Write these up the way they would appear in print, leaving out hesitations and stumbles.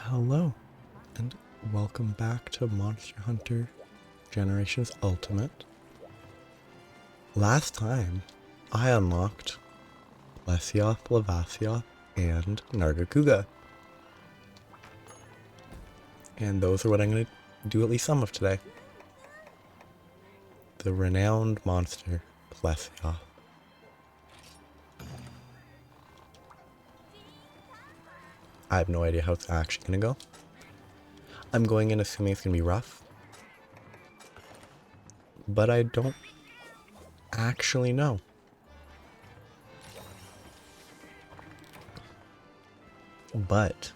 Hello, and welcome back to Monster Hunter Generations Ultimate. Last time, I unlocked Plesioth, Lavasioth, and Nargacuga. And those are what I'm going to do at least some of today. The renowned monster, Plesioth. I have no idea how it's actually going to go. I'm going in assuming it's going to be rough. But I don't actually know. But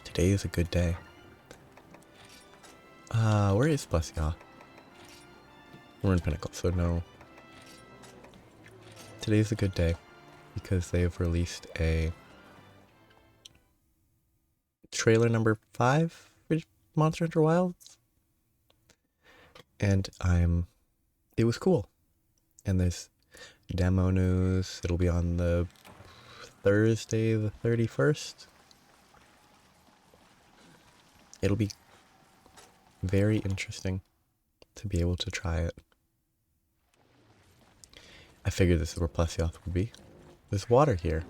today is a good day. Where is Plesioth? We're in Pinnacle, so no. Today's a good day because they have released a trailer number 5 for Monster Hunter Wilds. And it was cool. And there's demo news. It'll be on the Thursday the 31st. It'll be very interesting to be able to try it. I figured this is where Plesioth would be. There's water here.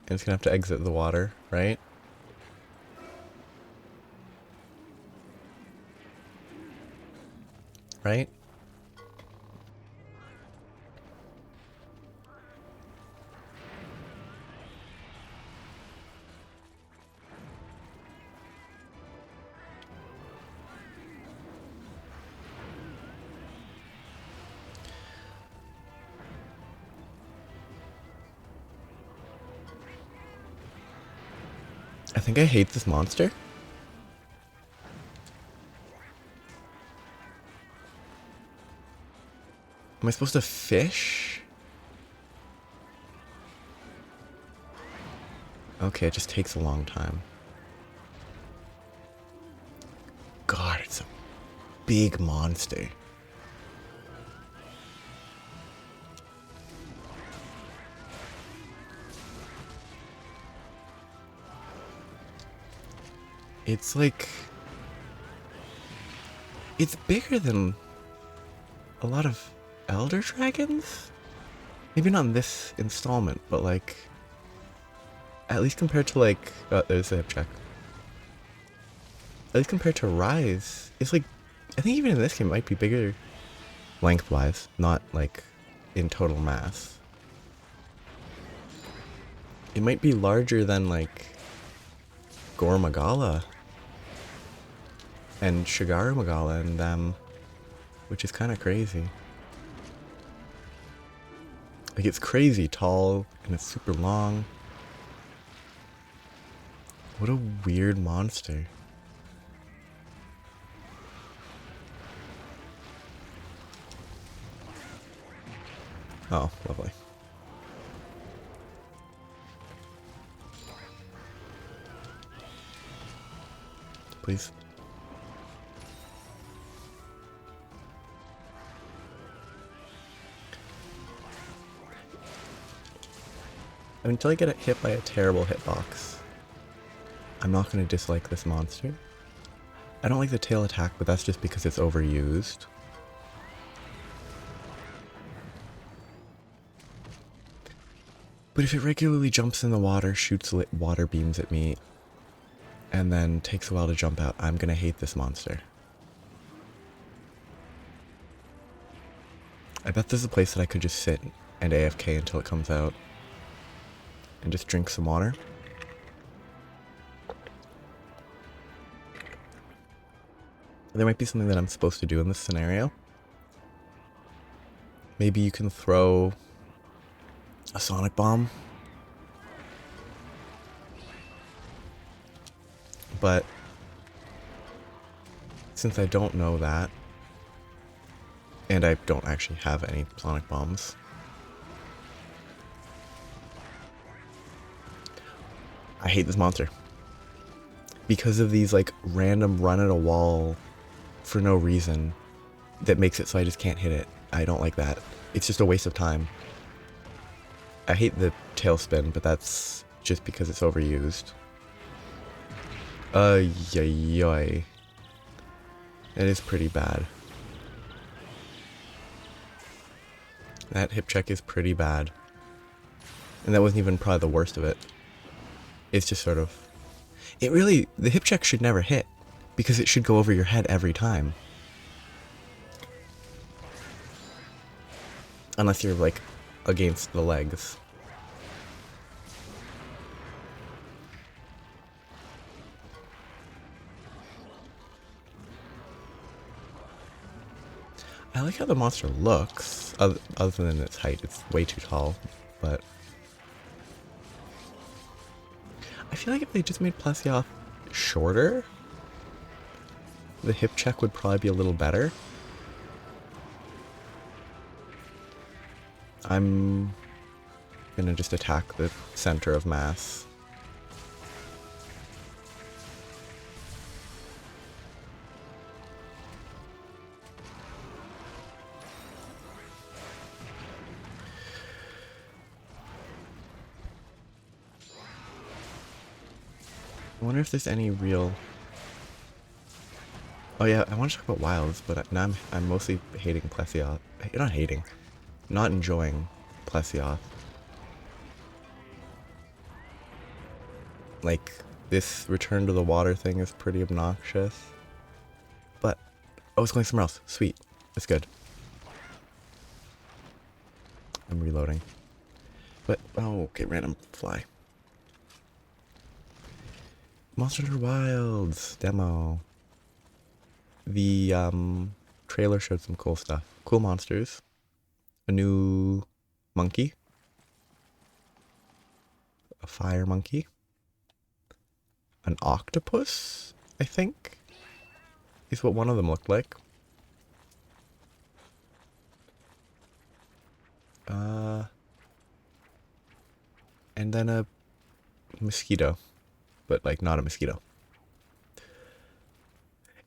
And it's gonna have to exit the water, right? Right? I think I hate this monster. Am I supposed to fish? Okay, it just takes a long time. God, it's a big monster. It's like... It's bigger than a lot of Elder Dragons? Maybe not in this installment, but like... At least compared to like... there's a hip check. At least compared to Rise, it's like... I think even in this game it might be bigger lengthwise, not like in total mass. It might be larger than like... Gormagala and Shigaru Magala and them, which is kind of crazy. Like, it's crazy tall and it's super long. What a weird monster. Oh, lovely. Please. Until I get hit by a terrible hitbox, I'm not going to dislike this monster. I don't like the tail attack, but that's just because it's overused. But if it regularly jumps in the water, shoots lit water beams at me, and then takes a while to jump out, I'm going to hate this monster. I bet there's a place that I could just sit and AFK until it comes out. And just drink some water. There might be something that I'm supposed to do in this scenario. Maybe you can throw a sonic bomb. But since I don't know that, and I don't actually have any sonic bombs, I hate this monster. Because of these like random run at a wall for no reason that makes it so I just can't hit it. I don't like that. It's just a waste of time. I hate the tailspin, but that's just because it's overused. Yoy. That is pretty bad. That hip check is pretty bad. And that wasn't even probably the worst of it. It's just sort of... the hip check should never hit, because it should go over your head every time. Unless you're, like, against the legs. I like how the monster looks, other than its height. It's way too tall, but... I feel like if they just made Plesioth shorter, the hip check would probably be a little better. I'm gonna just attack the center of mass. I wonder if there's any real... Oh yeah, I want to talk about wilds, but now I'm mostly hating Plesioth. Not hating. Not enjoying Plesioth. Like, this return to the water thing is pretty obnoxious. But, oh, it's going somewhere else. Sweet. That's good. I'm reloading. But, oh, okay, random fly. Monster Hunter Wilds demo. The trailer showed some cool stuff. Cool monsters. A new monkey. A fire monkey. An octopus, I think, is what one of them looked like. And then a mosquito, but like not a mosquito.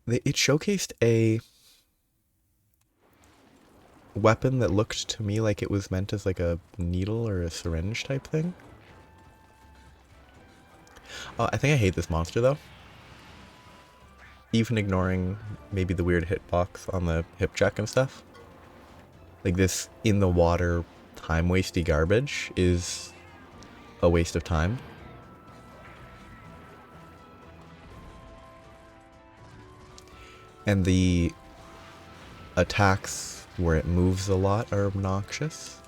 It showcased a weapon that looked to me like it was meant as like a needle or a syringe type thing. I think I hate this monster though. Even ignoring maybe the weird hitbox on the hip check and stuff. Like this in the water time wasty garbage is a waste of time. And the attacks where it moves a lot are obnoxious.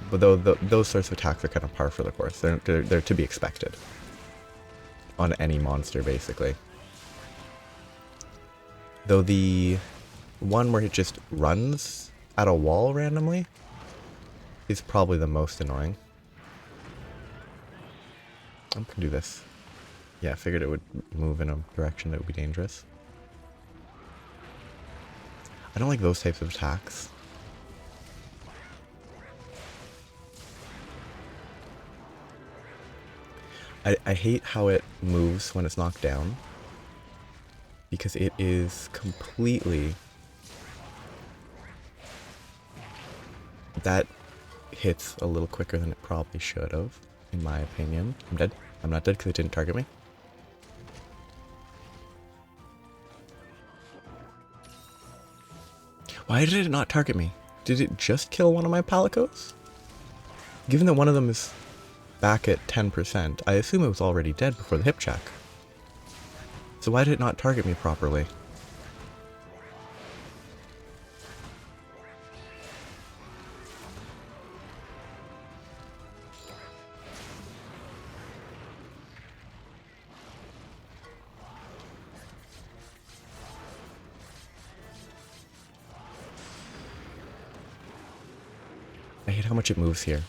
But though those sorts of attacks are kind of par for the course. They're to be expected on any monster, basically. Though the one where it just runs at a wall randomly is probably the most annoying. I'm gonna do this. Yeah, I figured it would move in a direction that would be dangerous. I don't like those types of attacks. I hate how it moves when it's knocked down, because it is completely... That hits a little quicker than it probably should have, in my opinion. I'm dead. I'm not dead because it didn't target me. Why did it not target me? Did it just kill one of my palicos? Given that one of them is back at 10%, I assume it was already dead before the hip check. So why did it not target me properly? I hate how much it moves here.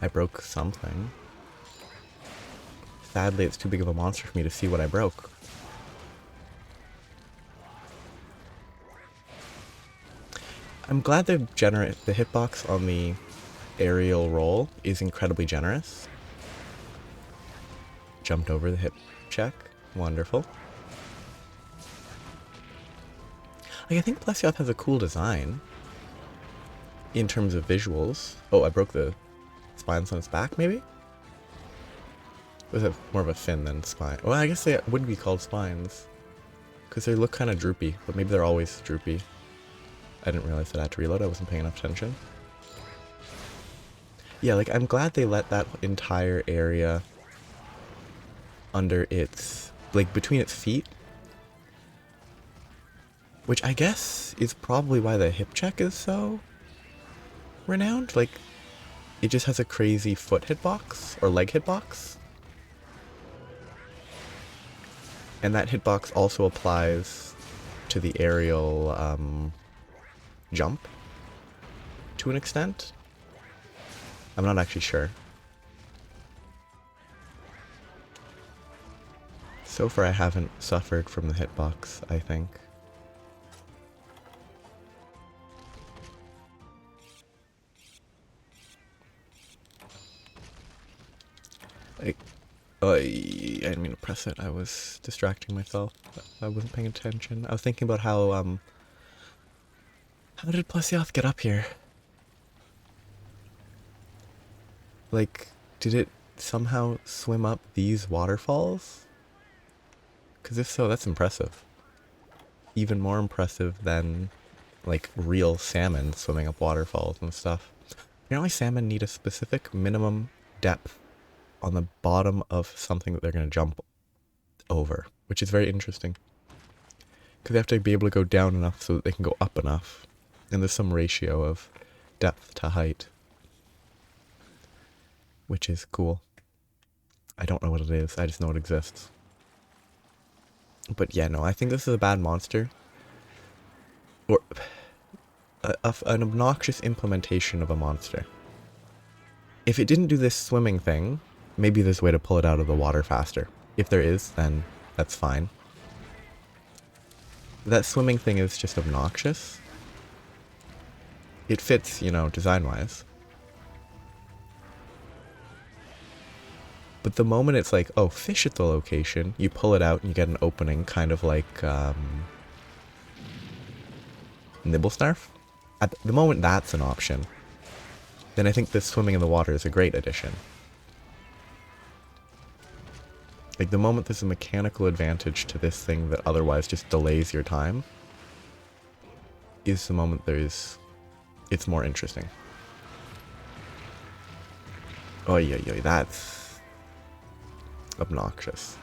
I broke something. Sadly, it's too big of a monster for me to see what I broke. I'm glad the hitbox on the aerial roll is incredibly generous. jumped over the hip check. Wonderful. Like, I think Plesioth has a cool design in terms of visuals. Oh, I broke the spines on its back, maybe? Was it more of a fin than spine? Well, I guess they wouldn't be called spines, because they look kind of droopy, but maybe they're always droopy. I didn't realize that I had to reload. I wasn't paying enough attention. Yeah, like, I'm glad they let that entire area under its, like, between its feet, which I guess is probably why the hip check is so renowned. Like, it just has a crazy foot hitbox, or leg hitbox. And that hitbox also applies to the aerial jump to an extent. I'm not actually sure. So far I haven't suffered from the hitbox, I think. I didn't mean to press it. I was distracting myself. I wasn't paying attention. I was thinking about how did Plesioth get up here? Like, did it somehow swim up these waterfalls? Because if so, that's impressive. Even more impressive than, like, real salmon swimming up waterfalls and stuff. Apparently salmon need a specific minimum depth on the bottom of something that they're going to jump over, which is very interesting. Because they have to be able to go down enough so that they can go up enough. And there's some ratio of depth to height, which is cool. I don't know what it is, I just know it exists. But yeah, no, I think this is a bad monster. Or an obnoxious implementation of a monster. If it didn't do this swimming thing, maybe there's a way to pull it out of the water faster. If there is, then that's fine. That swimming thing is just obnoxious. It fits, you know, design-wise. But the moment it's like, oh, fish at the location, you pull it out and you get an opening, kind of like Nibblesnarf. At the moment that's an option, then I think this swimming in the water is a great addition. Like, the moment there's a mechanical advantage to this thing that otherwise just delays your time, is the moment it's more interesting. Oh yeah, that's obnoxious.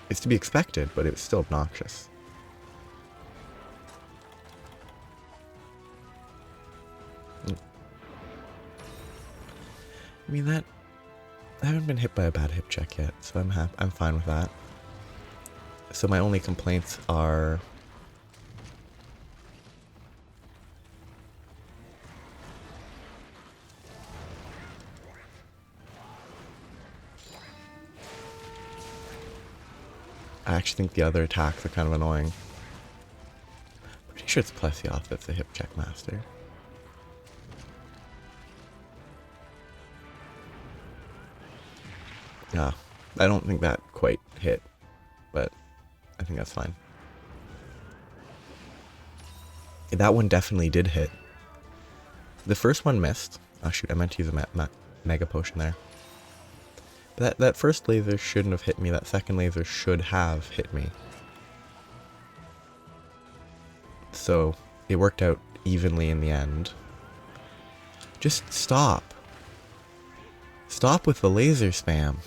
It's to be expected, but it's still obnoxious. I mean, I haven't been hit by a bad hip check yet, so I'm fine with that. So my only complaints are I actually think the other attacks are kind of annoying. Pretty sure it's Plesioth that's the hip check master. Yeah, I don't think that quite hit, but I think that's fine. That one definitely did hit. The first one missed. Oh shoot, I meant to use a mega potion there. But that first laser shouldn't have hit me. That second laser should have hit me. So it worked out evenly in the end. Just stop. Stop with the laser spam.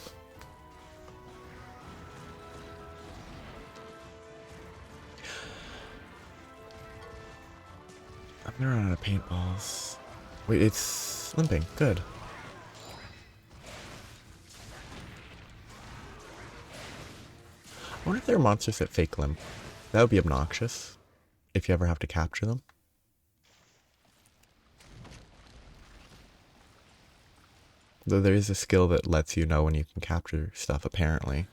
I'm gonna run out of paintballs. Wait, it's limping. Good. I wonder if there are monsters that fake limp. That would be obnoxious if you ever have to capture them. Though there is a skill that lets you know when you can capture stuff, apparently.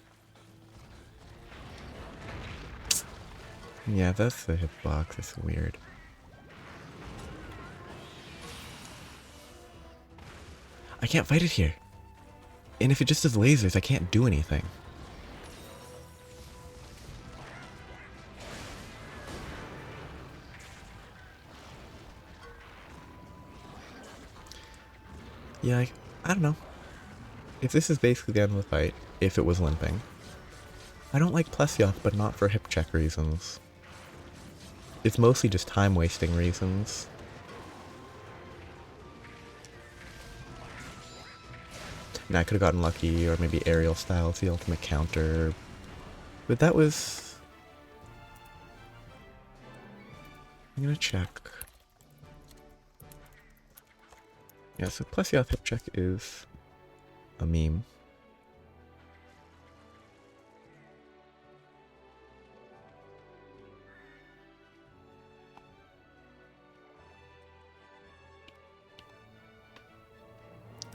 Yeah, that's the hitbox. It's weird. I can't fight it here. And if it just does lasers, I can't do anything. Yeah, I don't know. If this is basically the end of the fight, if it was limping. I don't like Plesioth, but not for hip check reasons. It's mostly just time wasting reasons. And I could have gotten lucky, or maybe aerial styles the ultimate counter. But that was... I'm gonna check. Yeah, so Plesioth hip check is a meme.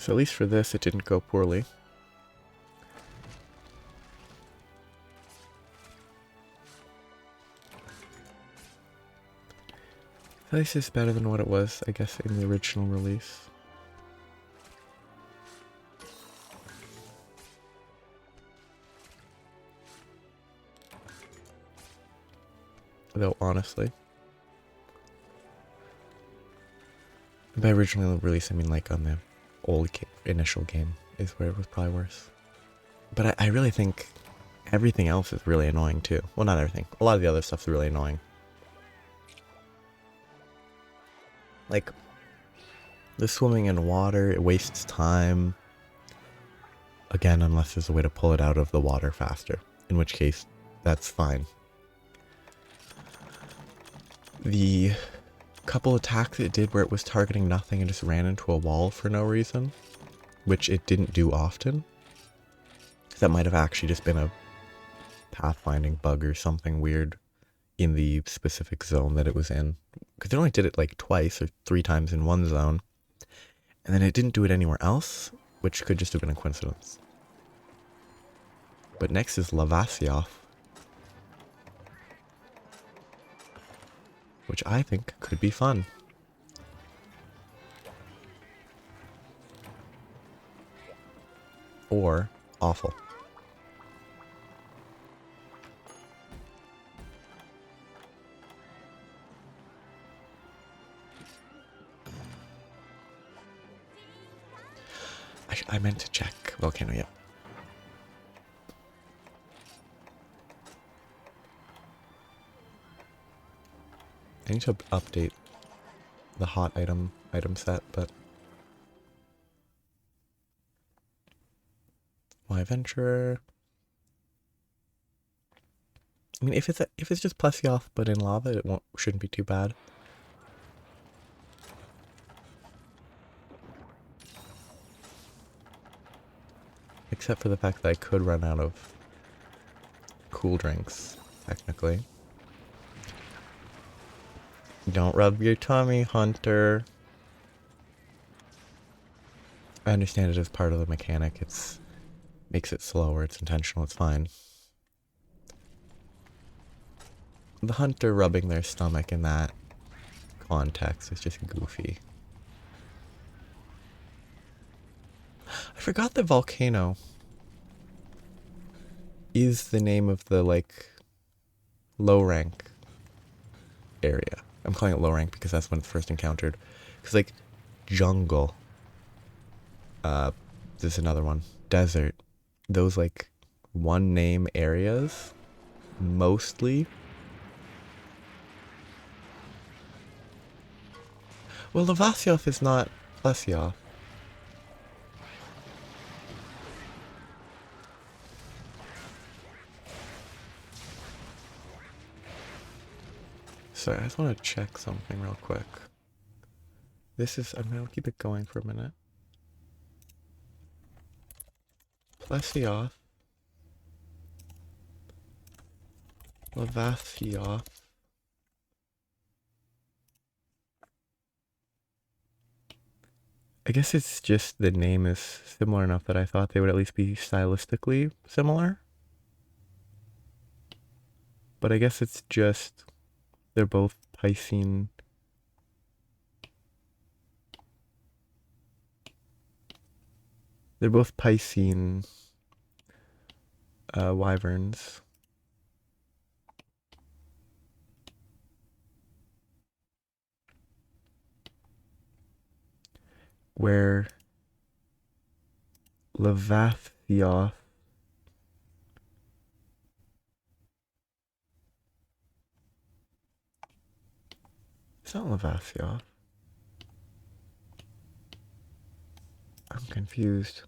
So at least for this, it didn't go poorly. This is better than what it was, I guess, in the original release. Though, honestly. By original release, I mean like on the old initial game is where it was probably worse. But I really think everything else is really annoying too. Well, not everything. A lot of the other stuff's really annoying. Like, the swimming in water, it wastes time. Again, unless there's a way to pull it out of the water faster. In which case, that's fine. The couple attacks it did where it was targeting nothing and just ran into a wall for no reason, which it didn't do often. That might have actually just been a pathfinding bug or something weird in the specific zone that it was in. Because it only did it like twice or 3 times in one zone. And then it didn't do it anywhere else, which could just have been a coincidence. But next is Lavasioth, which I think could be fun. Or awful. I meant to check Volcano, yeah. I need to update the hot item set, but why Venturer? I mean, if it's just Plesioth but in lava, it shouldn't be too bad. Except for the fact that I could run out of cool drinks, technically. Don't rub your tummy, Hunter. I understand it as part of the mechanic. It's makes it slower. It's intentional. It's fine. The Hunter rubbing their stomach in that context is just goofy. I forgot that Volcano is the name of the, like, low rank area. I'm calling it low rank because that's when it's first encountered. Because, like, jungle. This is another one. Desert. Those, like, one name areas. Mostly. Well, Lavasioth is not Plesioth. Sorry, I just want to check something real quick. I'm going to keep it going for a minute. Plesioth. Lavasioth. I guess it's just the name is similar enough that I thought they would at least be stylistically similar. But I guess it's just they're both Piscean. They're both Piscine wyverns. Where Lavasioth it's not Lavasioth. I'm confused.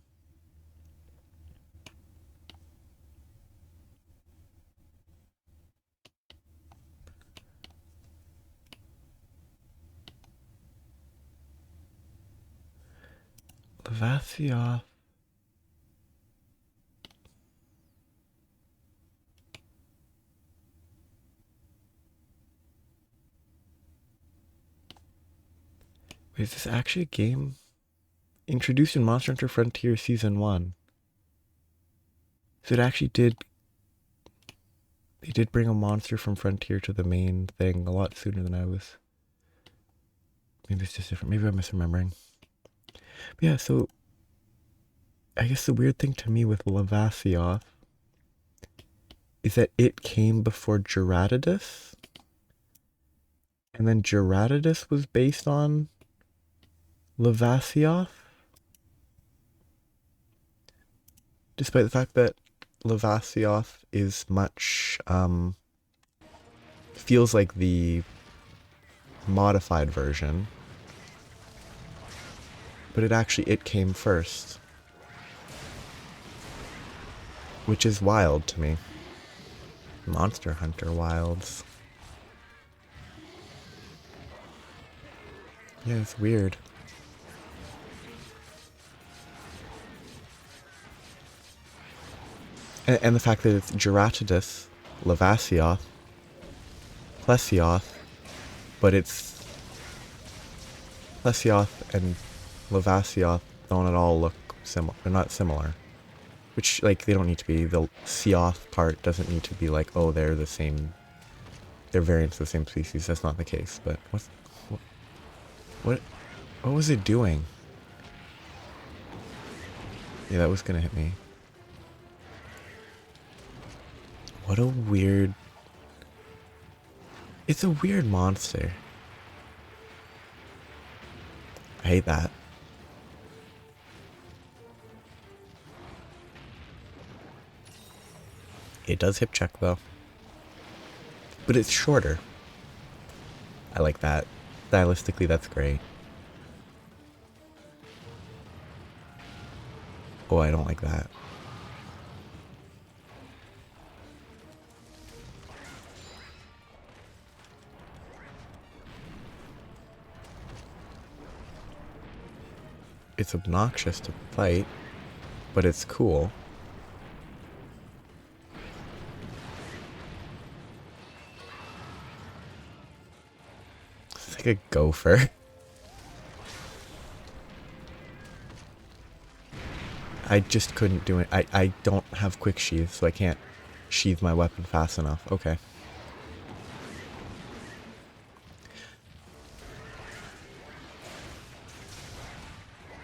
Lavasioth. Wait, is this actually a game? Introduced in Monster Hunter Frontier Season 1. So it actually did... They did bring a monster from Frontier to the main thing a lot sooner than I was. Maybe it's just different. Maybe I'm misremembering. But yeah, so... I guess the weird thing to me with Lavasioth is that it came before Geratidus. And then Geratidus was based on Lavasioth. Despite the fact that Lavasioth is much, feels like the modified version. But it came first. Which is wild to me. Monster Hunter wilds. Yeah, it's weird. And the fact that it's Geratidus, Lavasioth, Plesioth, but it's Plesioth and Lavasioth don't at all look similar. They're not similar. Which, like, they don't need to be. The Sioth part doesn't need to be like, oh, they're the same. They're variants of the same species. That's not the case. But what was it doing? Yeah, that was gonna hit me. What a weird... It's a weird monster. I hate that. It does hip check though. But it's shorter. I like that. Stylistically, that's great. Oh, I don't like that. It's obnoxious to fight, but it's cool. It's like a gopher. I just couldn't do it. I don't have quick sheath, so I can't sheath my weapon fast enough. Okay.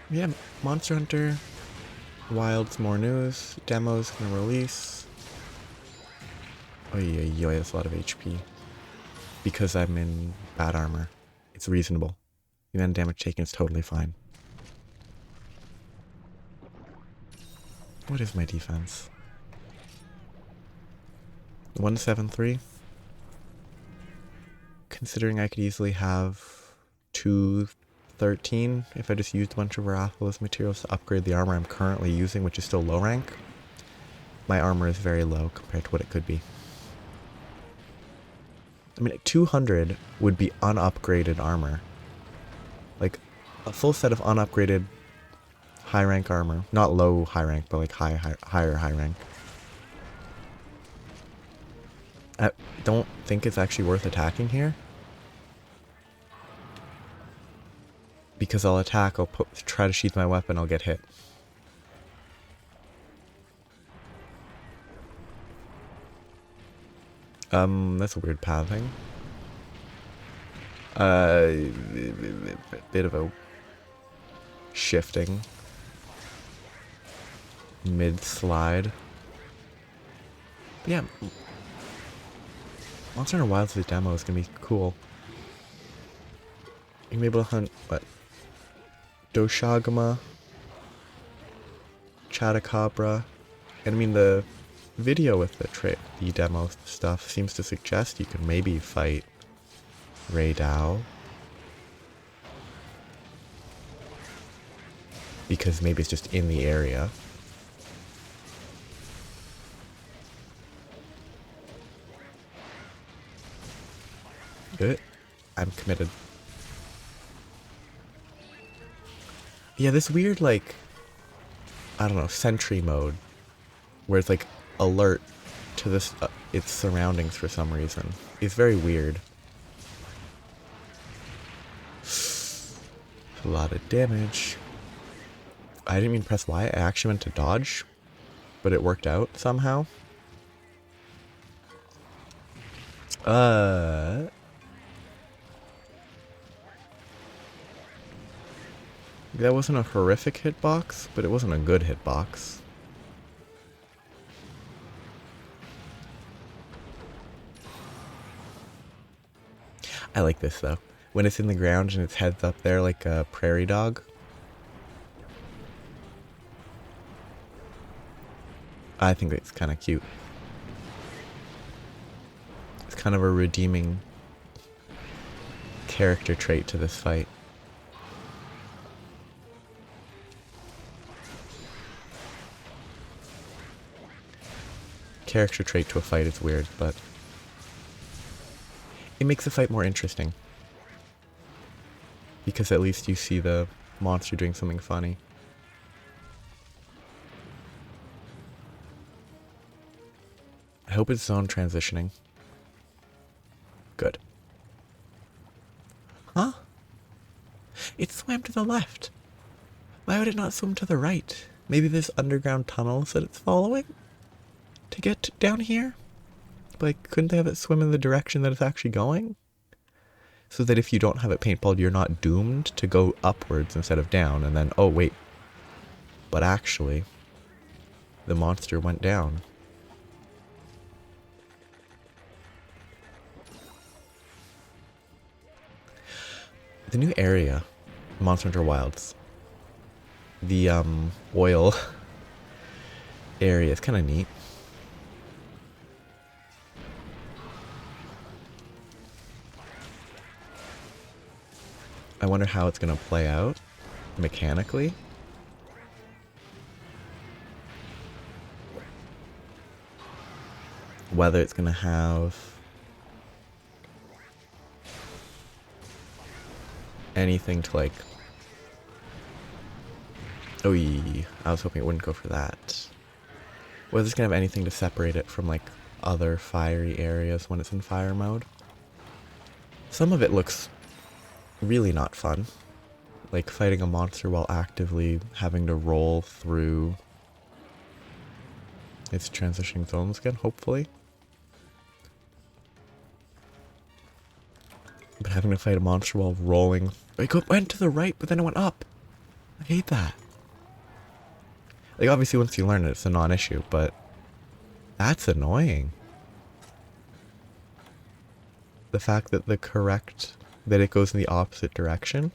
Yeah, Monster Hunter Wilds, more news. Demos gonna release. Oh yeah, that's a lot of HP. Because I'm in bad armor. It's reasonable. The amount of damage taken is totally fine. What is my defense? 173. Considering I could easily have 213 if I just used a bunch of Rathalos materials to upgrade the armor I'm currently using, which is still low rank. My armor is very low compared to what it could be. I mean, 200 would be unupgraded armor. Like, a full set of unupgraded high rank armor. Not low high rank, but like higher high rank. I don't think it's actually worth attacking here. Because I'll attack, try to sheath my weapon, I'll get hit. That's a weird pathing. Bit of a shifting. mid-slide. But yeah, Monster Hunter Wilds' demo is gonna be cool. You're gonna be able to hunt, what? Doshagama, Chatacabra, and I mean the video with the demo stuff seems to suggest you could maybe fight Raydao. Because maybe it's just in the area. Good. I'm committed. Yeah, this weird, like, I don't know, sentry mode. Where it's like alert to this its surroundings for some reason. It's very weird. A lot of damage. I didn't mean to press Y, I actually meant to dodge, but it worked out somehow. That wasn't a horrific hitbox, but it wasn't a good hitbox. I like this though. When it's in the ground and its head's up there like a prairie dog. I think it's kind of cute. It's kind of a redeeming character trait to this fight. Character trait to a fight is weird, but it makes the fight more interesting. Because at least you see the monster doing something funny. I hope it's zone transitioning. Good. Huh? It swam to the left. Why would it not swim to the right? Maybe there's underground tunnels that it's following? To get down here? Like, couldn't they have it swim in the direction that it's actually going? So that if you don't have it paintballed, you're not doomed to go upwards instead of down, and then, oh wait. But actually, the monster went down. The new area, Monster Hunter Wilds, the oil area is kind of neat. I wonder how it's going to play out mechanically. Whether it's going to have anything to like... Oh, I was hoping it wouldn't go for that. Whether it's going to have anything to separate it from like other fiery areas when it's in fire mode. Some of it looks really not fun. Like fighting a monster while actively having to roll through its transitioning zones again, hopefully. But having to fight a monster while rolling... It went to the right, but then it went up. I hate that. Like, obviously once you learn it, it's a non-issue, but... That's annoying. The fact that that it goes in the opposite direction.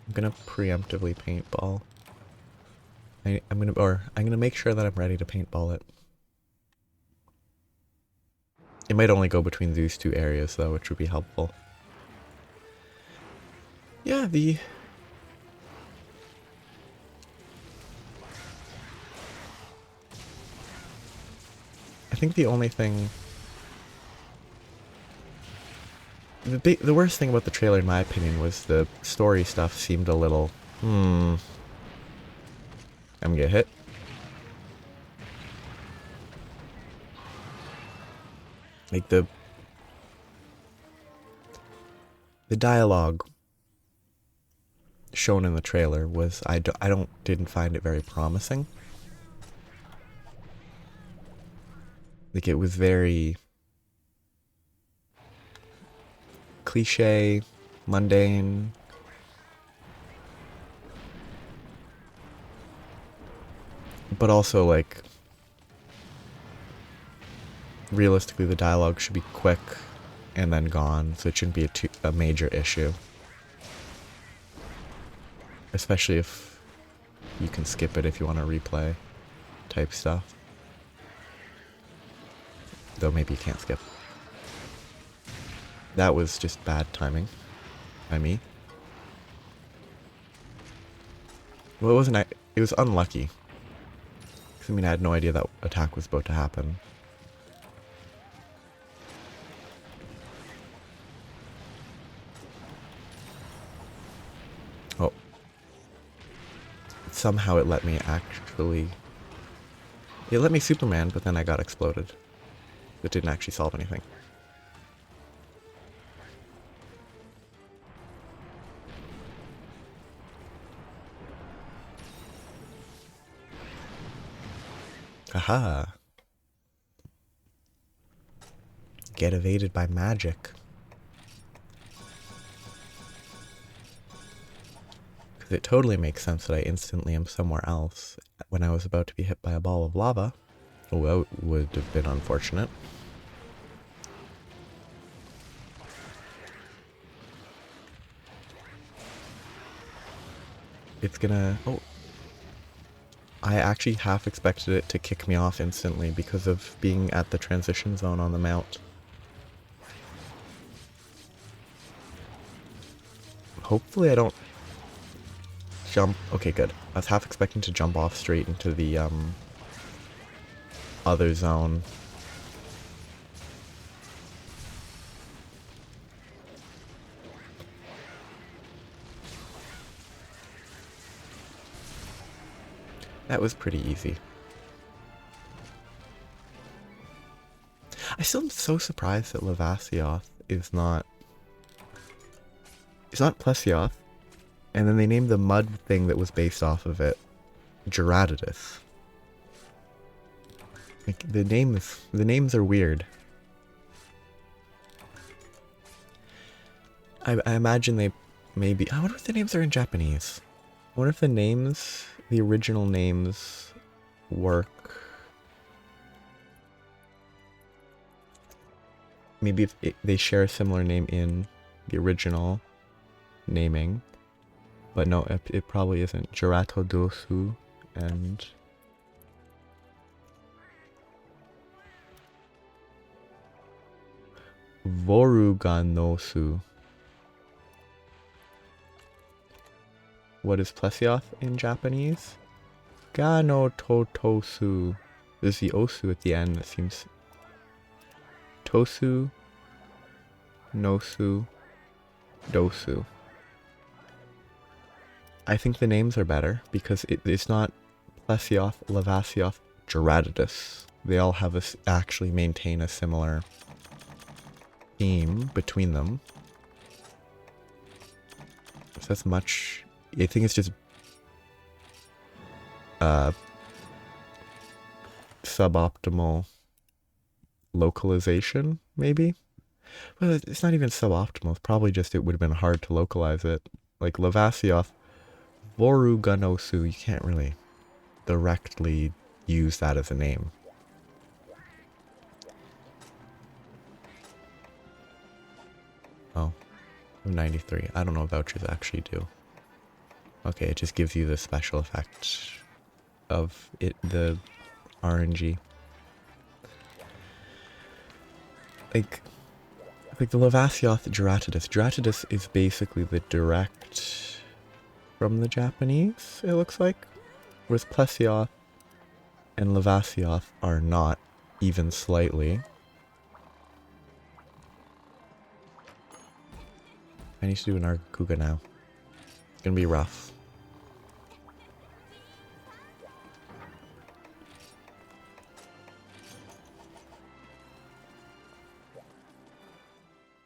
I'm gonna preemptively paintball. I'm gonna make sure that I'm ready to paintball it. It might only go between these two areas though, which would be helpful. Yeah, I think the only thing... The worst thing about the trailer, in my opinion, was the story stuff seemed a little... I'm gonna get hit. Like the dialogue shown in the trailer was... didn't find it very promising. Like it was very... cliche, mundane. But also, like, realistically, the dialogue should be quick and then gone, so it shouldn't be a major issue. Especially if you can skip it if you want to replay type stuff. Though maybe you can't skip. That was just bad timing by me. Well, it wasn't. It was unlucky. I mean, I had no idea that attack was about to happen. Oh. Somehow it let me actually... It let me Superman, but then I got exploded. It didn't actually solve anything. Haha. Get evaded by magic. Because it totally makes sense that I instantly am somewhere else when I was about to be hit by a ball of lava. Oh, that would have been unfortunate. It's gonna... Oh. I actually half expected it to kick me off instantly because of being at the transition zone on the mount. Hopefully I don't jump... Okay, good. I was half expecting to jump off straight into the other zone. That was pretty easy. I still am so surprised that Lavasioth is not... It's not Plesioth. And then they named the mud thing that was based off of it Gerardus. Like, the names are weird. I imagine they maybe... I wonder if the names are in Japanese. I wonder if the original names work. Maybe if they share a similar name in the original naming. But no, it probably isn't. Geratodosu and... Voruganosu. What is Plesioth in Japanese? Gano Totosu. There's the Osu at the end that seems... Tosu, Nosu, Dosu. I think the names are better because it's not Plesioth, Lavasioth, Gerardus. They all have actually maintain a similar theme between them. So that's much... I think it's just suboptimal localization, maybe? Well, it's not even suboptimal. It's probably just it would have been hard to localize it. Like Lavasioth, Voruganosu, you can't really directly use that as a name. Oh, 93. I don't know if vouchers actually do. Okay, it just gives you the special effect of it, the RNG. Like the Lavasioth Gerardus. Gerardus is basically the direct from the Japanese, it looks like. Whereas Plesioth and Lavasioth are not, even slightly. I need to do an Arkuga now. It's gonna be rough.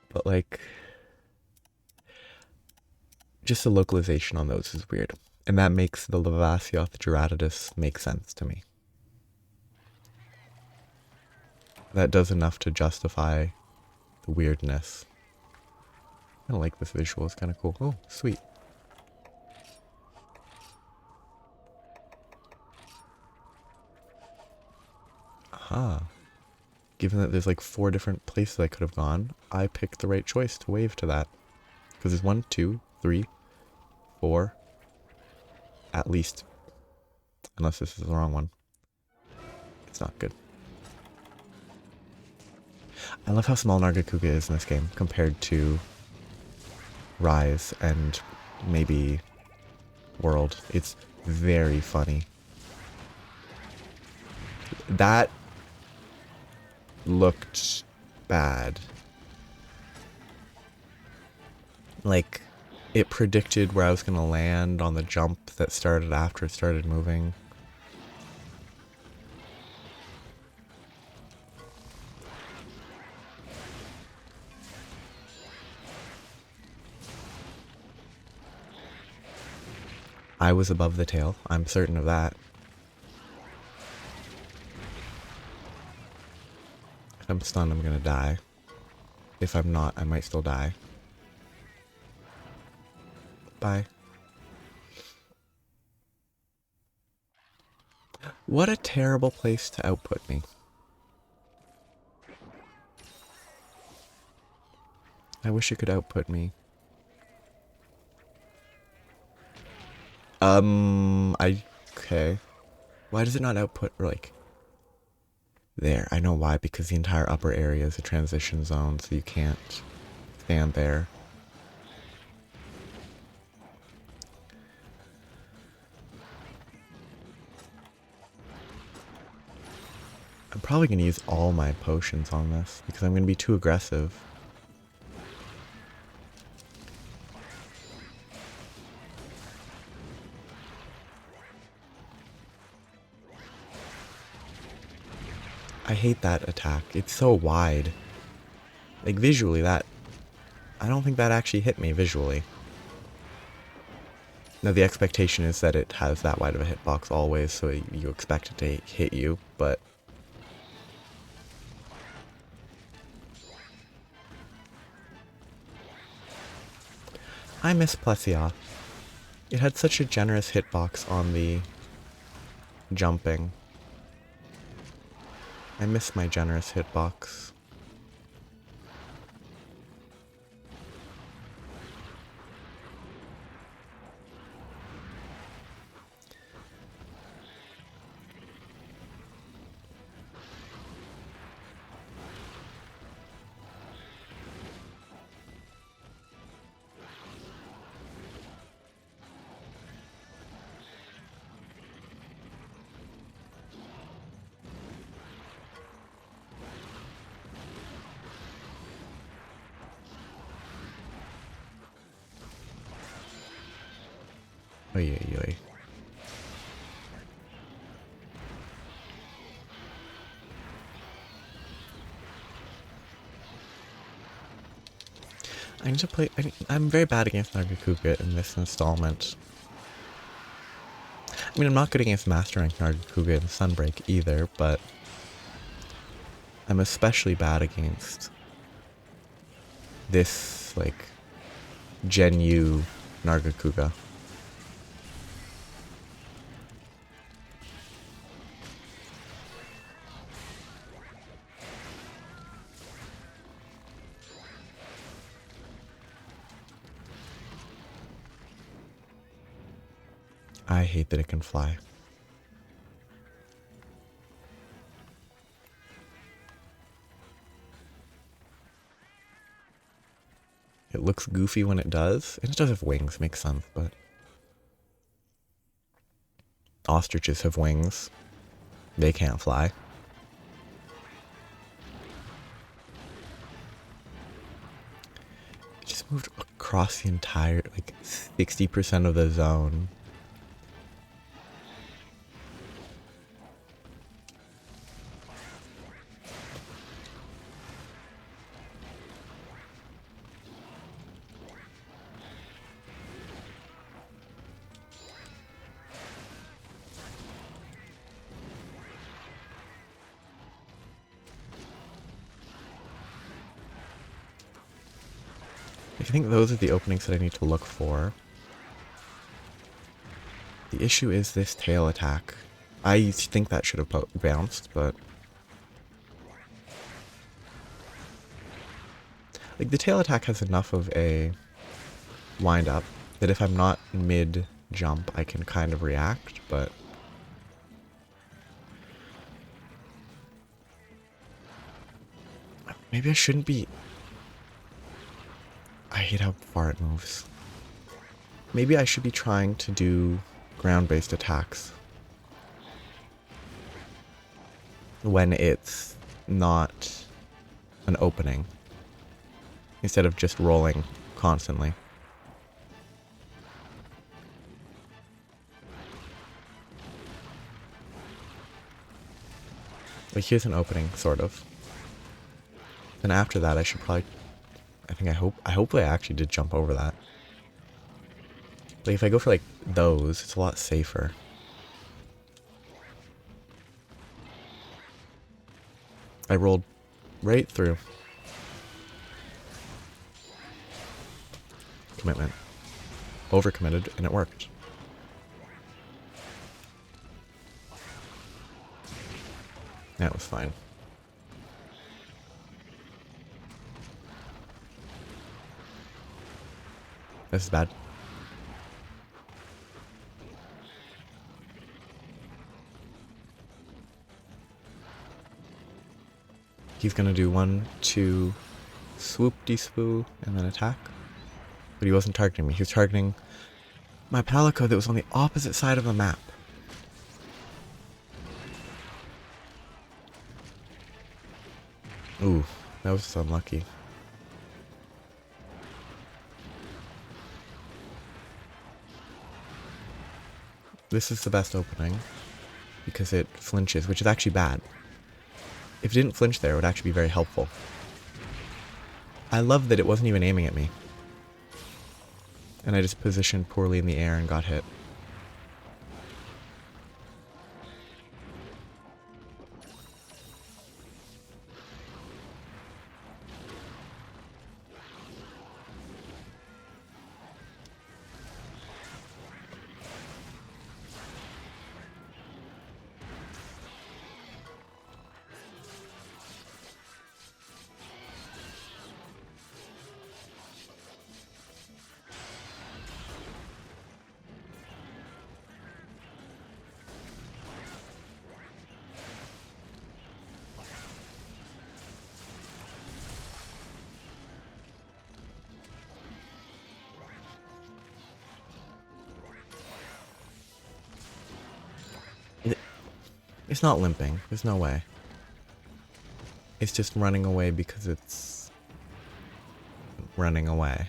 But like, just the localization on those is weird. And that makes the Lavasioth Gerardus make sense to me. That does enough to justify the weirdness. I like this visual, it's kind of cool. Oh, sweet. Aha. Given that there's like 4 different places I could have gone, I picked the right choice to wave to that. Because there's 1, 2, 3, 4, at least. Unless this is the wrong one. It's not good. I love how small Nargacuga is in this game compared to Rise and maybe World. It's very funny. That looked bad. Like, it predicted where I was going to land on the jump that started after it started moving. I was above the tail. I'm certain of that. If I'm stunned, I'm gonna die. If I'm not, I might still die. Bye. What a terrible place to output me. I wish it could output me. Okay. Why does it not output, like... There, I know why, because the entire upper area is a transition zone, so you can't stand there. I'm probably going to use all my potions on this, because I'm going to be too aggressive. I hate that attack. It's so wide. Like, visually, that... I don't think that actually hit me visually. Now, the expectation is that it has that wide of a hitbox always, so you expect it to hit you, but... I miss Plesioth. It had such a generous hitbox on the jumping. I miss my generous hitbox. Oy, oy, oy. I need to play... I'm very bad against Nargacuga in this installment. I mean, I'm not good against Master Rank Nargacuga in Sunbreak either, but... I'm especially bad against... this, like... Gen U Nargacuga. I hate that it can fly. It looks goofy when it does. And it does have wings, makes sense, but... Ostriches have wings. They can't fly. It just moved across the entire, like, 60% of the zone. I think those are the openings that I need to look for. The issue is this tail attack. I think that should have bounced, but... Like, the tail attack has enough of a wind up that if I'm not mid-jump, I can kind of react, but... Maybe I shouldn't be... I hate how far it moves. Maybe I should be trying to do ground-based attacks when it's not an opening, instead of just rolling constantly. Like, here's an opening, sort of. And after that, I should probably... hopefully I actually did jump over that. Like, if I go for, like, those, it's a lot safer. I rolled right through. Commitment. Overcommitted, and it worked. That was fine. This is bad. He's gonna do 1, 2, swoop-de-swoo, and then attack. But he wasn't targeting me. He was targeting my Palico that was on the opposite side of the map. Ooh, that was just unlucky. This is the best opening because it flinches, which is actually bad. If it didn't flinch there, it would actually be very helpful. I love that it wasn't even aiming at me. And I just positioned poorly in the air and got hit. It's not limping. There's no way. It's just running away because it's running away.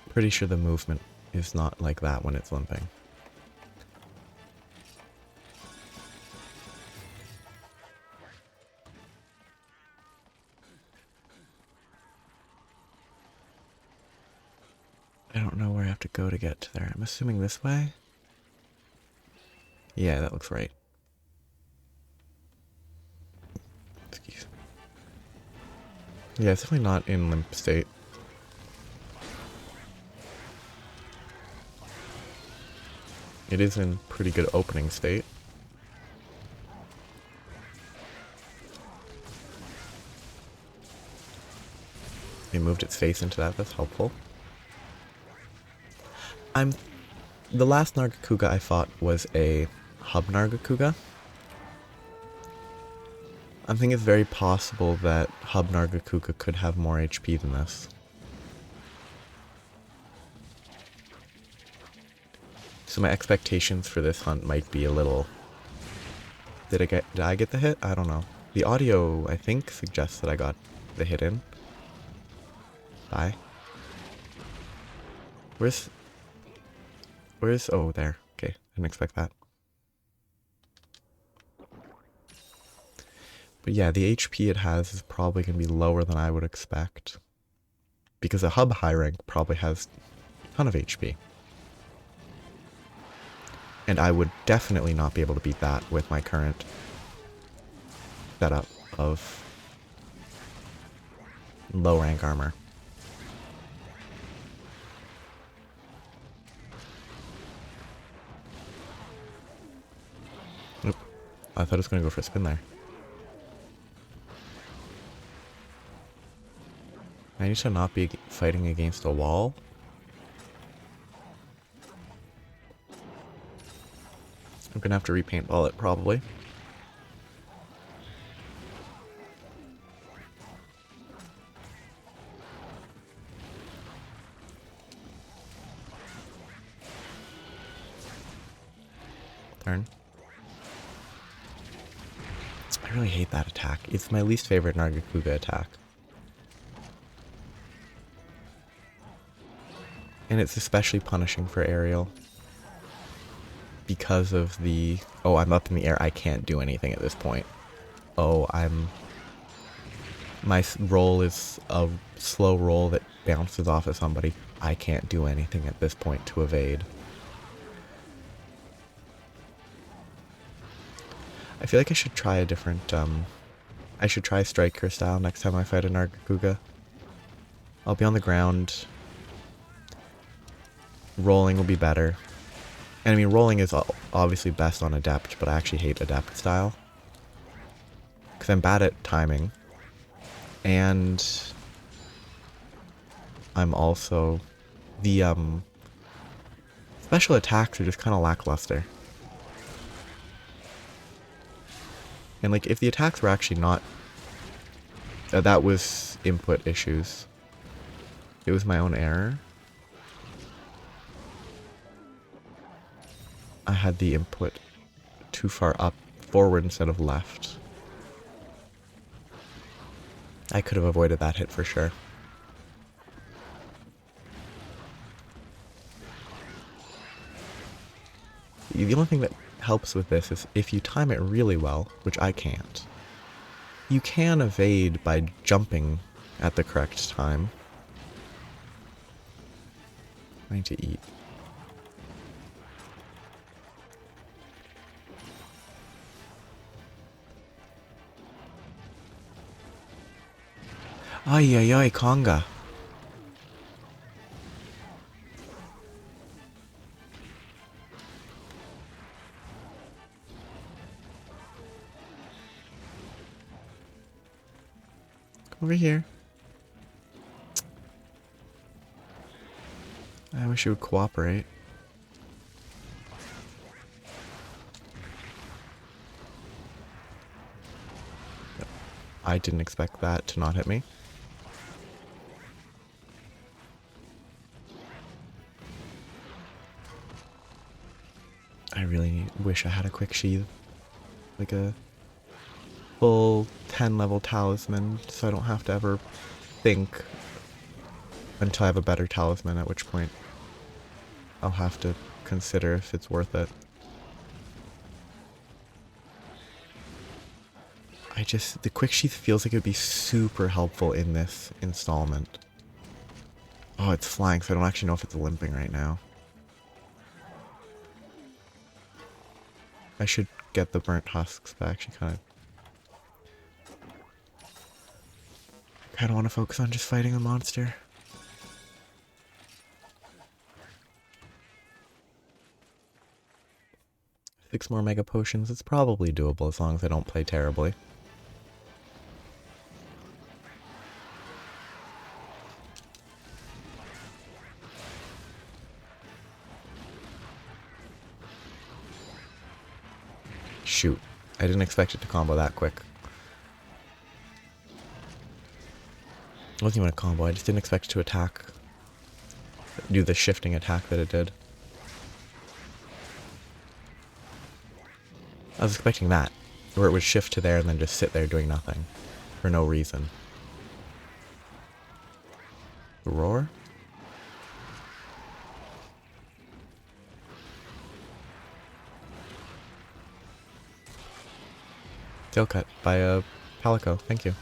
Pretty sure the movement is not like that when it's limping. I don't know where I have to go to get to there. I'm assuming this way? Yeah, that looks right. Excuse me. Yeah, it's definitely not in limp state. It is in pretty good opening state. It moved its face into that, that's helpful. The last Nargacuga I fought was a hub Nargacuga. I think it's very possible that hub Nargacuga could have more HP than this. So my expectations for this hunt might be a little... Did I get the hit? I don't know. The audio, I think, suggests that I got the hit in. Bye. Where's... Oh, there. Okay, didn't expect that. But yeah, the HP it has is probably going to be lower than I would expect. Because a hub high rank probably has a ton of HP. And I would definitely not be able to beat that with my current setup of low rank armor. Nope. I thought it was going to go for a spin there. I need to not be fighting against a wall. I'm gonna have to repaintball it, probably. Turn. I really hate that attack. It's my least favorite Nargacuga attack. And it's especially punishing for aerial. Because of the, oh, I'm up in the air, I can't do anything at this point. Oh, my roll is a slow roll that bounces off of somebody. I can't do anything at this point to evade. I feel like I should try a different, I should try striker style next time I fight a Nargacuga. I'll be on the ground. Rolling will be better. And I mean, rolling is obviously best on adept, but I actually hate adept style. Because I'm bad at timing. And I'm also, the special attacks are just kind of lackluster. And like, if the attacks were actually not, that was input issues. It was my own error. I had the input too far up, forward instead of left. I could have avoided that hit for sure. The only thing that helps with this is if you time it really well, which I can't, you can evade by jumping at the correct time. I need to eat. Ay ay ay, conga. Come over here. I wish you would cooperate. I didn't expect that to not hit me. I really wish I had a quick sheath. Like a full 10 level talisman, so I don't have to ever think until I have a better talisman, at which point I'll have to consider if it's worth it. The quick sheath feels like it would be super helpful in this installment. Oh, it's flying, so I don't actually know if it's limping right now. I should get the burnt husks, but I actually kind of want to focus on just fighting a monster. Six more mega potions, it's probably doable as long as I don't play terribly. Shoot, I didn't expect it to combo that quick. It wasn't even a combo, I just didn't expect it to attack. Do the shifting attack that it did. I was expecting that, where it would shift to there and then just sit there doing nothing. For no reason. Roar? Tail cut by a Palico, thank you.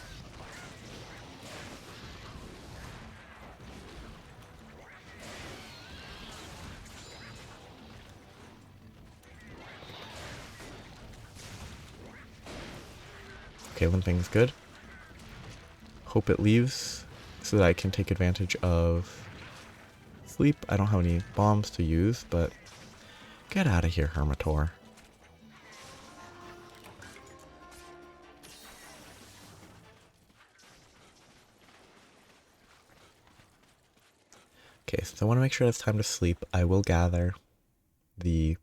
Okay, limping's good. Hope it leaves so that I can take advantage of sleep. I don't have any bombs to use, but get out of here, Hermitor. Okay, so I want to make sure it's time to sleep. I will gather the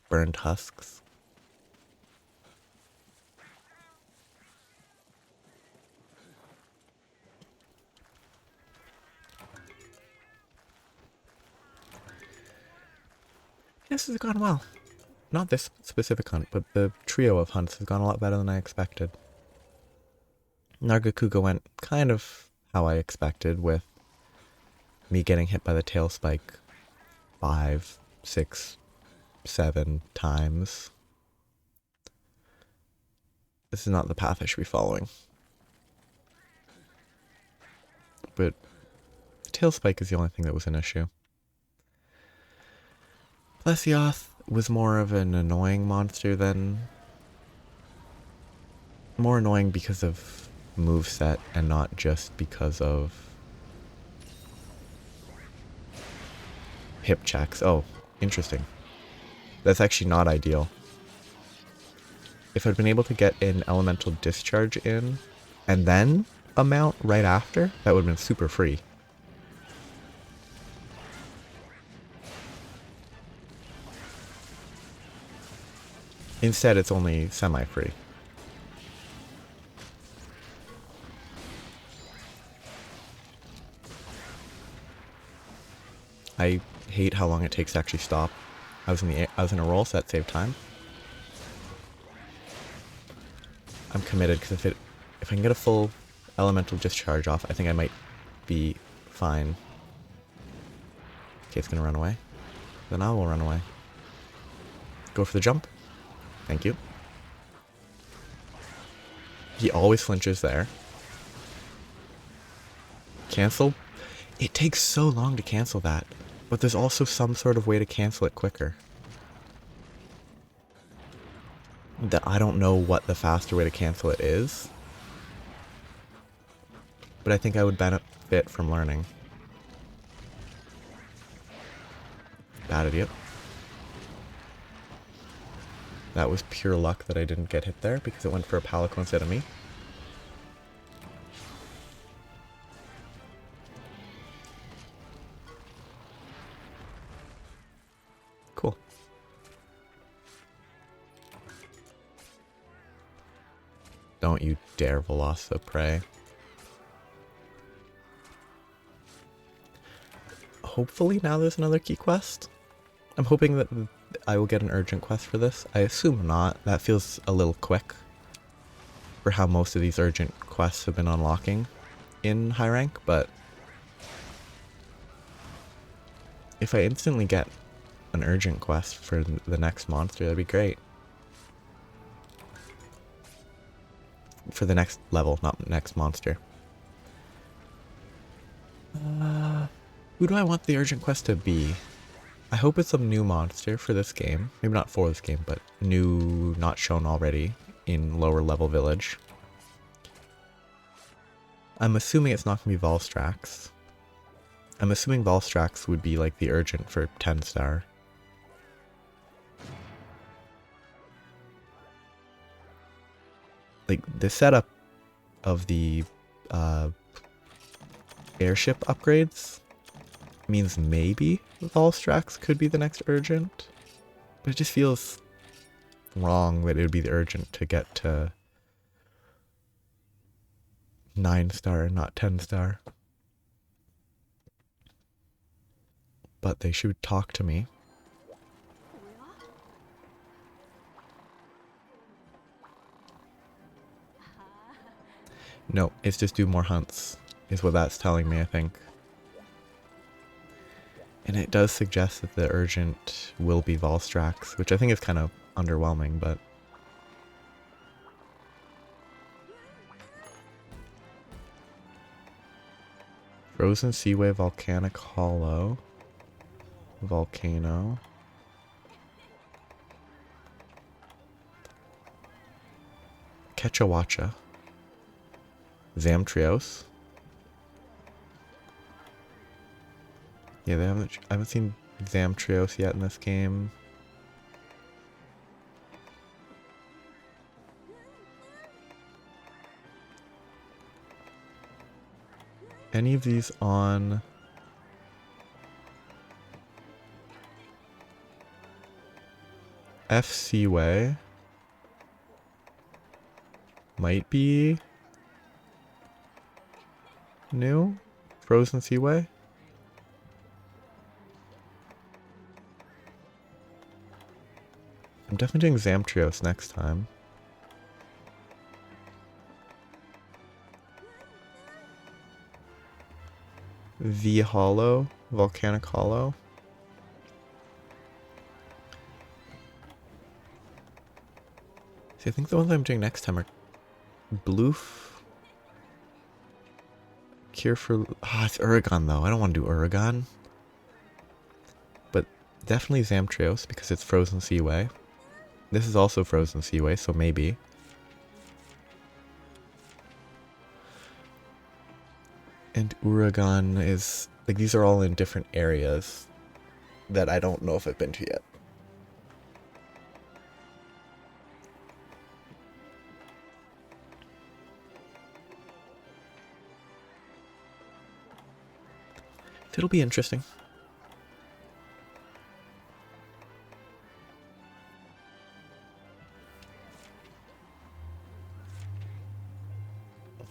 burned husks. This has gone well. Not this specific hunt, but the trio of hunts has gone a lot better than I expected. Nargacuga went kind of how I expected, with me getting hit by the tail spike 5, 6, 7 times. This is not the path I should be following. But the tail spike is the only thing that was an issue. Plesioth was more of an annoying monster than... More annoying because of moveset and not just because of hip checks. Oh, interesting. That's actually not ideal. If I'd been able to get an elemental discharge in and then a mount right after, that would have been super free. Instead, it's only semi-free. I hate how long it takes to actually stop. I was in a roll, so that saved time. I'm committed because if I can get a full elemental discharge off, I think I might be fine. Okay, it's gonna run away. Then I will run away. Go for the jump. Thank you. He always flinches there. Cancel. It takes so long to cancel that, but there's also some sort of way to cancel it quicker. That I don't know what the faster way to cancel it is, but I think I would benefit from learning. Bad idiot. That was pure luck that I didn't get hit there because it went for a Palico instead of me. Cool. Don't you dare Velociprey. Hopefully now there's another key quest. I'm hoping that I will get an urgent quest for this. I assume not. That feels a little quick for how most of these urgent quests have been unlocking in high rank, but if I instantly get an urgent quest for the next monster, that'd be great. For the next level, not next monster. Who do I want the urgent quest to be? I hope it's some new monster for this game. Maybe not for this game, but new, not shown already in lower level village. I'm assuming it's not going to be Volstrax. I'm assuming Volstrax would be like the urgent for 10 star. Like the setup of the airship upgrades means maybe Volstrax could be the next urgent, but it just feels wrong that it would be the urgent to get to 9 star and not 10 star. But they should talk to me. No, it's just do more hunts, is what that's telling me, I think. And it does suggest that the urgent will be Volstrax, which I think is kind of underwhelming, but... Frozen Seaway, Volcanic Hollow, Volcano. Quechawacha. Zamtrios. Yeah, I haven't seen Zamtrios yet in this game. any of these on FC Way? Might be new? Frozen Seaway? I'm definitely doing Zamtrios next time. V Hollow, Volcanic Hollow. See, I think the ones I'm doing next time are Bloof. Cure for... Ah, it's Uragon though. I don't want to do Uragon. But definitely Zamtrios because it's Frozen Seaway. This is also Frozen Seaway, so maybe. And Uragon is... Like, these are all in different areas that I don't know if I've been to yet. It'll be interesting.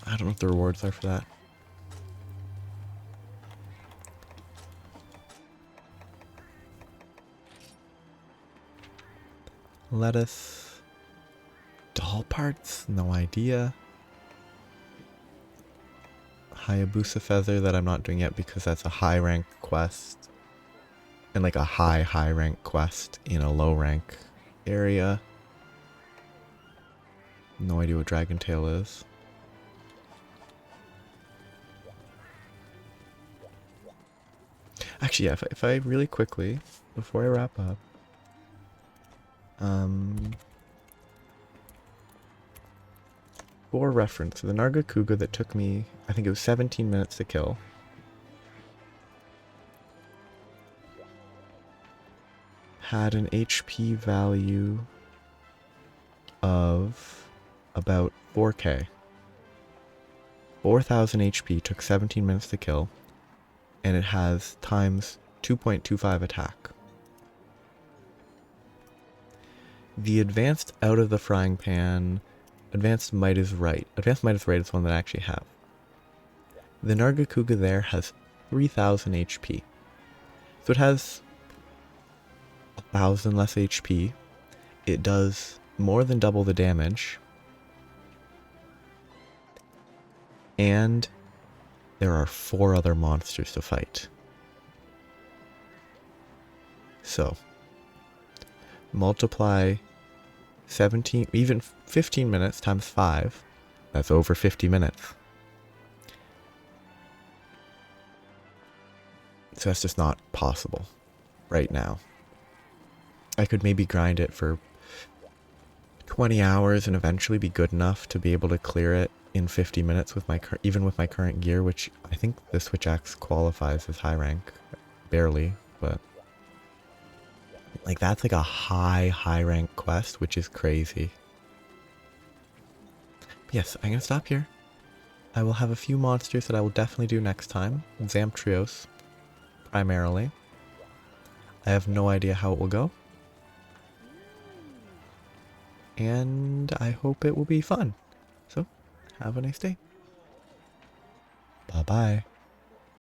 I don't know what the rewards are for that. Lettuce. Doll parts? No idea. Hayabusa feather that I'm not doing yet because that's a high rank quest. And like a high rank quest in a low rank area. No idea what Dragon Tail is. Actually, yeah, if I really quickly, before I wrap up, for reference, the Nargacuga that took me, I think it was 17 minutes to kill, had an HP value of about 4k. 4,000 HP, took 17 minutes to kill, and it has times 2.25 attack. The advanced out of the frying pan, advanced might is right. Advanced might is right is one that I actually have. The Nargacuga there has 3,000 HP. So it has 1,000 less HP. It does more than double the damage. And there are 4 other monsters to fight. So, multiply 17, even 15 minutes times 5. That's over 50 minutes. So that's just not possible right now. I could maybe grind it for 20 hours and eventually be good enough to be able to clear it in 50 minutes with my even with my current gear, which I think the Switch Axe qualifies as high rank, barely, but like that's like a high rank quest, which is crazy. But yes, I'm gonna stop here. I will have a few monsters that I will definitely do next time. Zamtrios, primarily. I have no idea how it will go. And I hope it will be fun. So, have a nice day. Bye-bye.